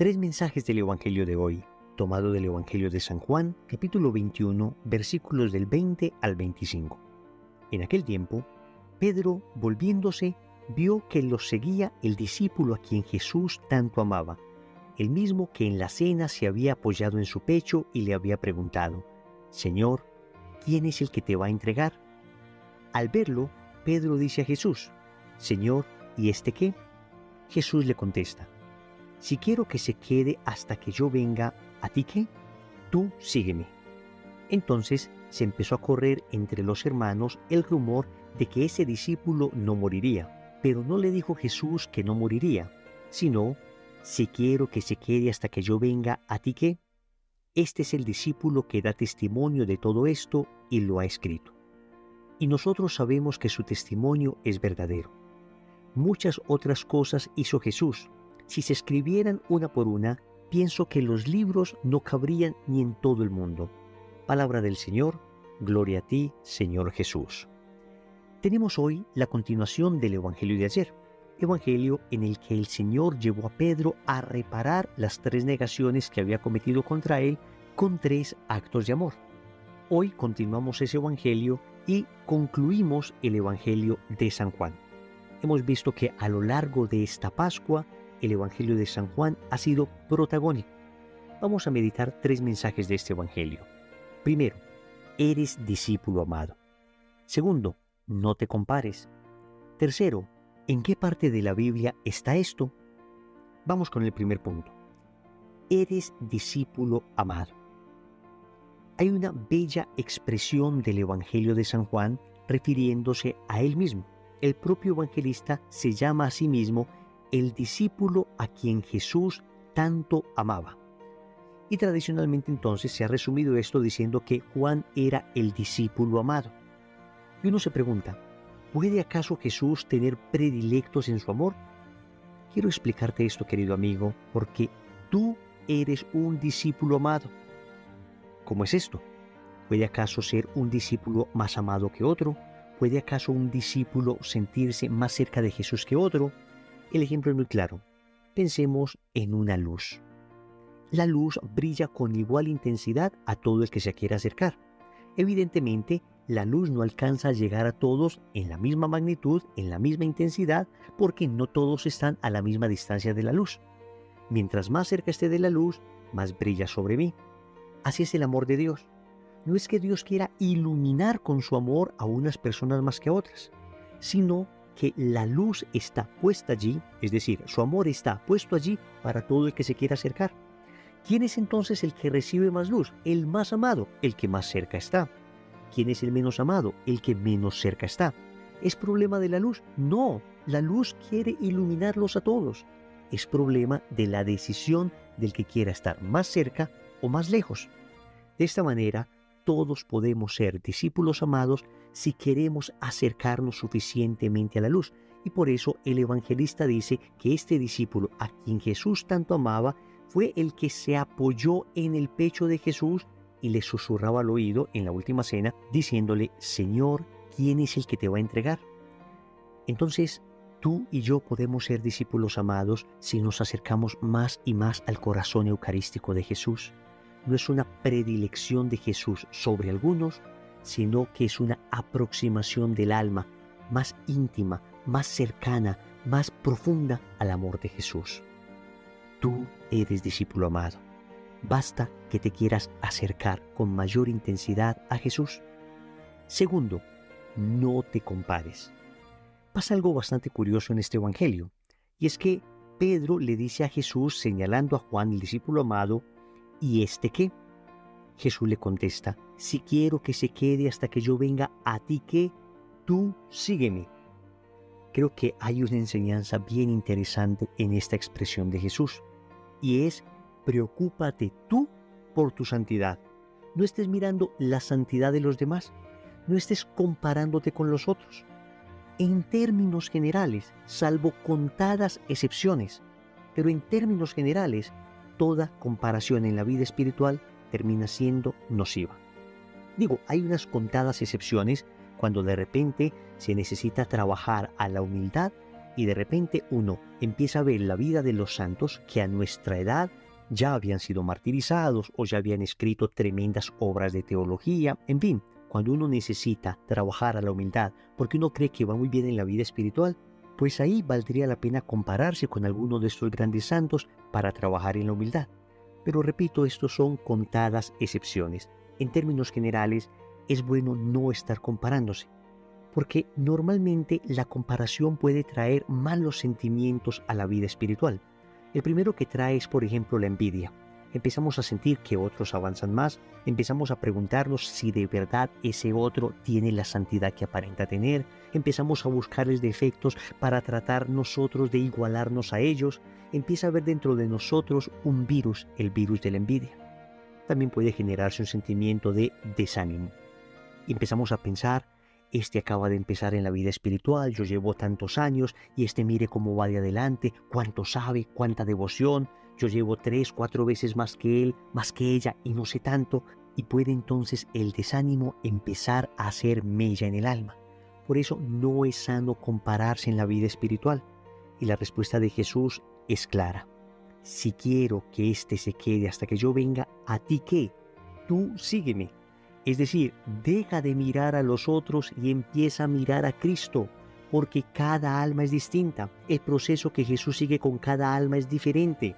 Tres mensajes del Evangelio de hoy, tomado del Evangelio de San Juan, capítulo 21, versículos del 20 al 25. En aquel tiempo, Pedro, volviéndose, vio que los seguía el discípulo a quien Jesús tanto amaba, el mismo que en la cena se había apoyado en su pecho y le había preguntado: Señor, ¿quién es el que te va a entregar? Al verlo, Pedro dice a Jesús: Señor, ¿y este qué? Jesús le contesta: Si quiero que se quede hasta que yo venga, ¿a ti qué? Tú sígueme. Entonces se empezó a correr entre los hermanos el rumor de que ese discípulo no moriría, pero no le dijo Jesús que no moriría, sino: Si quiero que se quede hasta que yo venga, ¿a ti qué? Este es el discípulo que da testimonio de todo esto y lo ha escrito. Y nosotros sabemos que su testimonio es verdadero. Muchas otras cosas hizo Jesús. Si se escribieran una por una, pienso que los libros no cabrían ni en todo el mundo. Palabra del Señor, gloria a ti, Señor Jesús. Tenemos hoy la continuación del Evangelio de ayer, Evangelio en el que el Señor llevó a Pedro a reparar las tres negaciones que había cometido contra él con tres actos de amor. Hoy continuamos ese Evangelio y concluimos el Evangelio de San Juan. Hemos visto que a lo largo de esta Pascua, el Evangelio de San Juan ha sido protagónico. Vamos a meditar tres mensajes de este Evangelio. Primero, eres discípulo amado. Segundo, no te compares. Tercero, ¿en qué parte de la Biblia está esto? Vamos con el primer punto. Eres discípulo amado. Hay una bella expresión del Evangelio de San Juan refiriéndose a él mismo. El propio evangelista se llama a sí mismo el discípulo a quien Jesús tanto amaba. Y tradicionalmente entonces se ha resumido esto diciendo que Juan era el discípulo amado. Y uno se pregunta, ¿puede acaso Jesús tener predilectos en su amor? Quiero explicarte esto, querido amigo, porque tú eres un discípulo amado. ¿Cómo es esto? ¿Puede acaso ser un discípulo más amado que otro? ¿Puede acaso un discípulo sentirse más cerca de Jesús que otro? El ejemplo es muy claro. Pensemos en una luz. La luz brilla con igual intensidad a todo el que se quiera acercar. Evidentemente, la luz no alcanza a llegar a todos en la misma magnitud, en la misma intensidad, porque no todos están a la misma distancia de la luz. Mientras más cerca esté de la luz, más brilla sobre mí. Así es el amor de Dios. No es que Dios quiera iluminar con su amor a unas personas más que a otras, sino que la luz está puesta allí, es decir, su amor está puesto allí para todo el que se quiera acercar. ¿Quién es entonces el que recibe más luz? El más amado, el que más cerca está. ¿Quién es el menos amado? El que menos cerca está. ¿Es problema de la luz? No, la luz quiere iluminarlos a todos. Es problema de la decisión del que quiera estar más cerca o más lejos. De esta manera, todos podemos ser discípulos amados si queremos acercarnos suficientemente a la luz. Y por eso el evangelista dice que este discípulo a quien Jesús tanto amaba fue el que se apoyó en el pecho de Jesús y le susurraba al oído en la última cena diciéndole: Señor, ¿quién es el que te va a entregar? Entonces, tú y yo podemos ser discípulos amados si nos acercamos más y más al corazón eucarístico de Jesús. No es una predilección de Jesús sobre algunos, sino que es una aproximación del alma más íntima, más cercana, más profunda al amor de Jesús. Tú eres discípulo amado. Basta que te quieras acercar con mayor intensidad a Jesús. Segundo, no te compares. Pasa algo bastante curioso en este evangelio, y es que Pedro le dice a Jesús, señalando a Juan, el discípulo amado: ¿y este qué? Jesús le contesta: si quiero que se quede hasta que yo venga, ¿a ti qué? Tú sígueme. Creo que hay una enseñanza bien interesante en esta expresión de Jesús, y es: preocúpate tú por tu santidad. No estés mirando la santidad de los demás, no estés comparándote con los otros. En términos generales, salvo contadas excepciones, pero en términos generales, toda comparación en la vida espiritual termina siendo nociva. Digo, hay unas contadas excepciones cuando de repente se necesita trabajar a la humildad y de repente uno empieza a ver la vida de los santos que a nuestra edad ya habían sido martirizados o ya habían escrito tremendas obras de teología, en fin, cuando uno necesita trabajar a la humildad porque uno cree que va muy bien en la vida espiritual, pues ahí valdría la pena compararse con alguno de estos grandes santos para trabajar en la humildad. Pero repito, estos son contadas excepciones. En términos generales, es bueno no estar comparándose, porque normalmente la comparación puede traer malos sentimientos a la vida espiritual. El primero que trae es, por ejemplo, la envidia. Empezamos a sentir que otros avanzan más, empezamos a preguntarnos si de verdad ese otro tiene la santidad que aparenta tener, empezamos a buscarles defectos para tratar nosotros de igualarnos a ellos, empieza a haber dentro de nosotros un virus, el virus de la envidia. También puede generarse un sentimiento de desánimo. Y empezamos a pensar, este acaba de empezar en la vida espiritual, yo llevo tantos años y este mire cómo va de adelante, cuánto sabe, cuánta devoción, yo llevo 3, 4 veces más que él, más que ella y no sé tanto, y puede entonces el desánimo empezar a hacer mella en el alma. Por eso no es sano compararse en la vida espiritual. Y la respuesta de Jesús es clara. Si quiero que éste se quede hasta que yo venga, ¿a ti qué? Tú sígueme. Es decir, deja de mirar a los otros y empieza a mirar a Cristo, porque cada alma es distinta. El proceso que Jesús sigue con cada alma es diferente.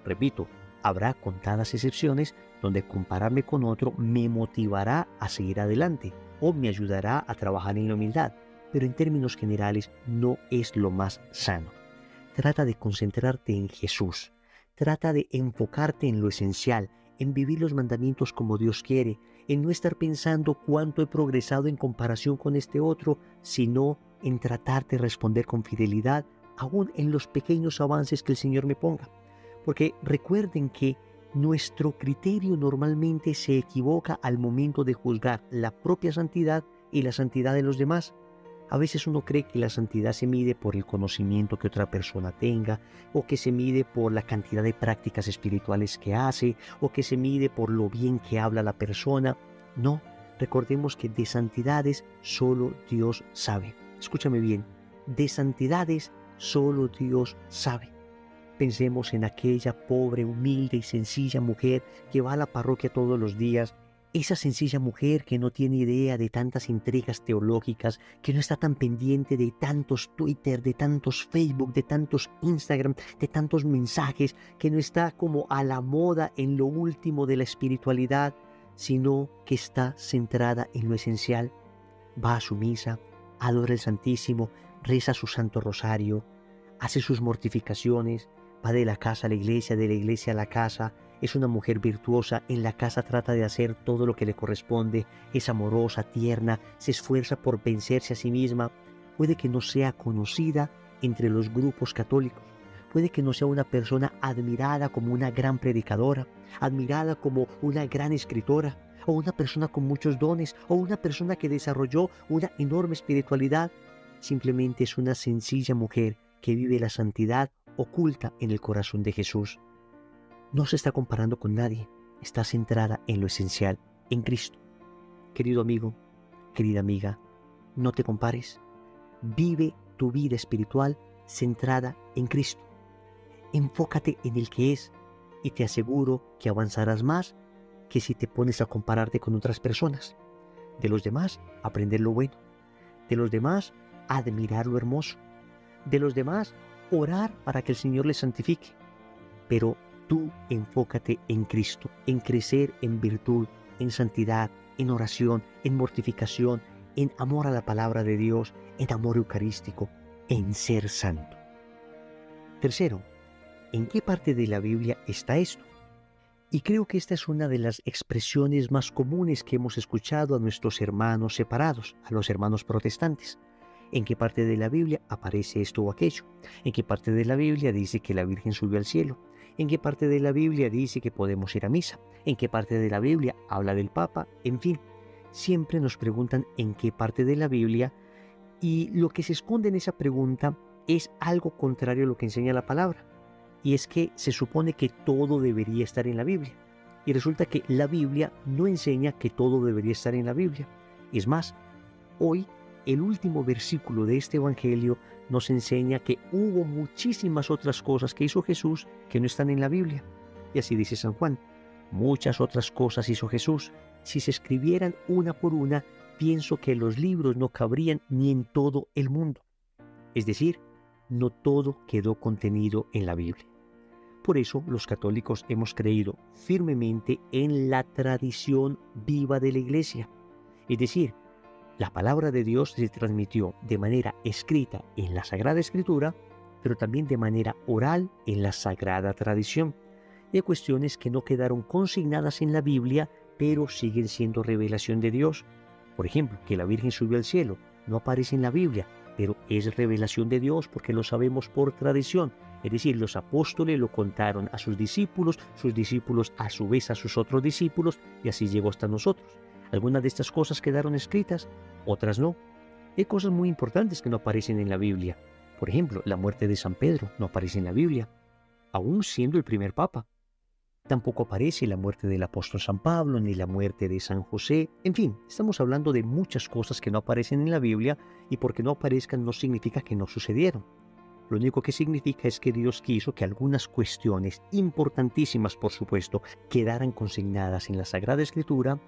Repito, habrá contadas excepciones donde compararme con otro me motivará a seguir adelante o me ayudará a trabajar en la humildad, pero en términos generales no es lo más sano. Trata de concentrarte en Jesús, trata de enfocarte en lo esencial, en vivir los mandamientos como Dios quiere, en no estar pensando cuánto he progresado en comparación con este otro, sino en tratar de responder con fidelidad, aún en los pequeños avances que el Señor me ponga. Porque recuerden que nuestro criterio normalmente se equivoca al momento de juzgar la propia santidad y la santidad de los demás. A veces uno cree que la santidad se mide por el conocimiento que otra persona tenga, o que se mide por la cantidad de prácticas espirituales que hace, o que se mide por lo bien que habla la persona. No, recordemos que de santidades solo Dios sabe. Escúchame bien, de santidades solo Dios sabe. Pensemos en aquella pobre, humilde y sencilla mujer que va a la parroquia todos los días. Esa sencilla mujer que no tiene idea de tantas intrigas teológicas, que no está tan pendiente de tantos Twitter, de tantos Facebook, de tantos Instagram, de tantos mensajes, que no está como a la moda en lo último de la espiritualidad, sino que está centrada en lo esencial. Va a su misa, adora el Santísimo, reza su Santo Rosario, hace sus mortificaciones, va de la casa a la iglesia, de la iglesia a la casa. Es una mujer virtuosa, en la casa trata de hacer todo lo que le corresponde, es amorosa, tierna, se esfuerza por vencerse a sí misma. Puede que no sea conocida entre los grupos católicos, puede que no sea una persona admirada como una gran predicadora, admirada como una gran escritora, o una persona con muchos dones, o una persona que desarrolló una enorme espiritualidad. Simplemente es una sencilla mujer que vive la santidad oculta en el corazón de Jesús. No se está comparando con nadie, está centrada en lo esencial, en Cristo. Querido amigo, querida amiga, no te compares. Vive tu vida espiritual centrada en Cristo. Enfócate en el que es y te aseguro que avanzarás más que si te pones a compararte con otras personas. De los demás, aprender lo bueno. De los demás, admirar lo hermoso. De los demás, orar para que el Señor les santifique. Pero tú enfócate en Cristo, en crecer en virtud, en santidad, en oración, en mortificación, en amor a la palabra de Dios, en amor eucarístico, en ser santo. Tercero, ¿en qué parte de la Biblia está esto? Y creo que esta es una de las expresiones más comunes que hemos escuchado a nuestros hermanos separados, a los hermanos protestantes. ¿En qué parte de la Biblia aparece esto o aquello? ¿En qué parte de la Biblia dice que la Virgen subió al cielo? ¿En qué parte de la Biblia dice que podemos ir a misa? ¿En qué parte de la Biblia habla del Papa? En fin, siempre nos preguntan en qué parte de la Biblia, y lo que se esconde en esa pregunta es algo contrario a lo que enseña la palabra. Y es que se supone que todo debería estar en la Biblia. Y resulta que la Biblia no enseña que todo debería estar en la Biblia. Es más, hoy el último versículo de este Evangelio nos enseña que hubo muchísimas otras cosas que hizo Jesús que no están en la Biblia. Y así dice San Juan, muchas otras cosas hizo Jesús. Si se escribieran una por una, pienso que los libros no cabrían ni en todo el mundo. Es decir, no todo quedó contenido en la Biblia. Por eso los católicos hemos creído firmemente en la tradición viva de la Iglesia. Es decir, la palabra de Dios se transmitió de manera escrita en la Sagrada Escritura, pero también de manera oral en la Sagrada Tradición. Hay cuestiones que no quedaron consignadas en la Biblia, pero siguen siendo revelación de Dios. Por ejemplo, que la Virgen subió al cielo, no aparece en la Biblia, pero es revelación de Dios porque lo sabemos por tradición. Es decir, los apóstoles lo contaron a sus discípulos a su vez a sus otros discípulos, y así llegó hasta nosotros. Algunas de estas cosas quedaron escritas, otras no. Hay cosas muy importantes que no aparecen en la Biblia. Por ejemplo, la muerte de San Pedro no aparece en la Biblia, aún siendo el primer papa. Tampoco aparece la muerte del apóstol San Pablo, ni la muerte de San José. En fin, estamos hablando de muchas cosas que no aparecen en la Biblia, y porque no aparezcan no significa que no sucedieron. Lo único que significa es que Dios quiso que algunas cuestiones importantísimas, por supuesto, quedaran consignadas en la Sagrada Escritura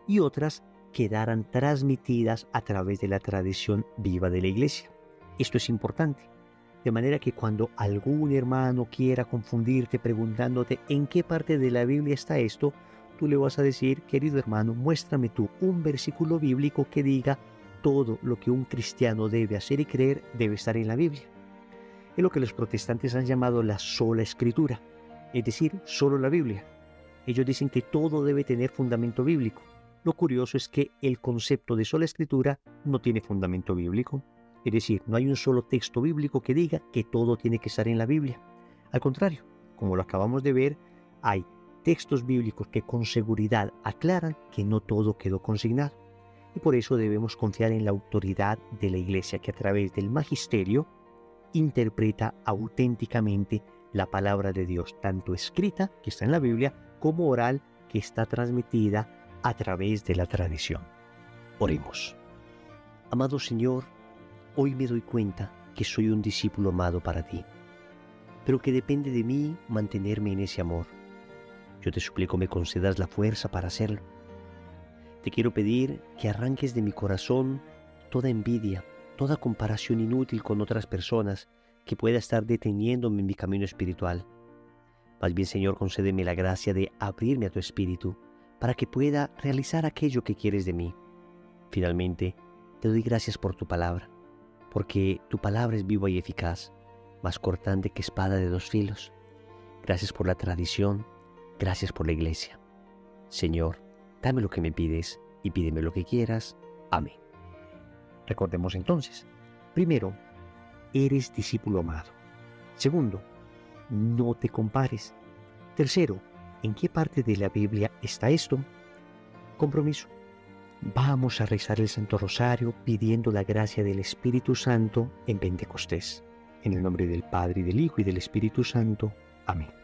y otras quedaran transmitidas a través de la tradición viva de la Iglesia. Esto es importante. De manera que cuando algún hermano quiera confundirte preguntándote en qué parte de la Biblia está esto, tú le vas a decir, querido hermano, muéstrame tú un versículo bíblico que diga todo lo que un cristiano debe hacer y creer debe estar en la Biblia. Es lo que los protestantes han llamado la sola escritura, es decir, solo la Biblia. Ellos dicen que todo debe tener fundamento bíblico. Lo curioso es que el concepto de sola escritura no tiene fundamento bíblico. Es decir, no hay un solo texto bíblico que diga que todo tiene que estar en la Biblia. Al contrario, como lo acabamos de ver, hay textos bíblicos que con seguridad aclaran que no todo quedó consignado. Y por eso debemos confiar en la autoridad de la Iglesia, que a través del magisterio interpreta auténticamente la palabra de Dios, tanto escrita, que está en la Biblia, como oral, que está transmitida a través de la tradición. Oremos. Amado Señor, hoy me doy cuenta que soy un discípulo amado para ti, pero que depende de mí mantenerme en ese amor. Yo te suplico me concedas la fuerza para hacerlo. Te quiero pedir que arranques de mi corazón toda envidia, toda comparación inútil con otras personas que pueda estar deteniéndome en mi camino espiritual. Más bien, Señor, concédeme la gracia de abrirme a tu espíritu para que pueda realizar aquello que quieres de mí. Finalmente, te doy gracias por tu palabra, porque tu palabra es viva y eficaz, más cortante que espada de dos filos. Gracias por la tradición, gracias por la Iglesia. Señor, dame lo que me pides y pídeme lo que quieras. Amén. Recordemos entonces, primero, eres discípulo amado. Segundo, no te compares. Tercero, ¿en qué parte de la Biblia está esto? Compromiso. Vamos a rezar el Santo Rosario pidiendo la gracia del Espíritu Santo en Pentecostés. En el nombre del Padre, y del Hijo, y del Espíritu Santo. Amén.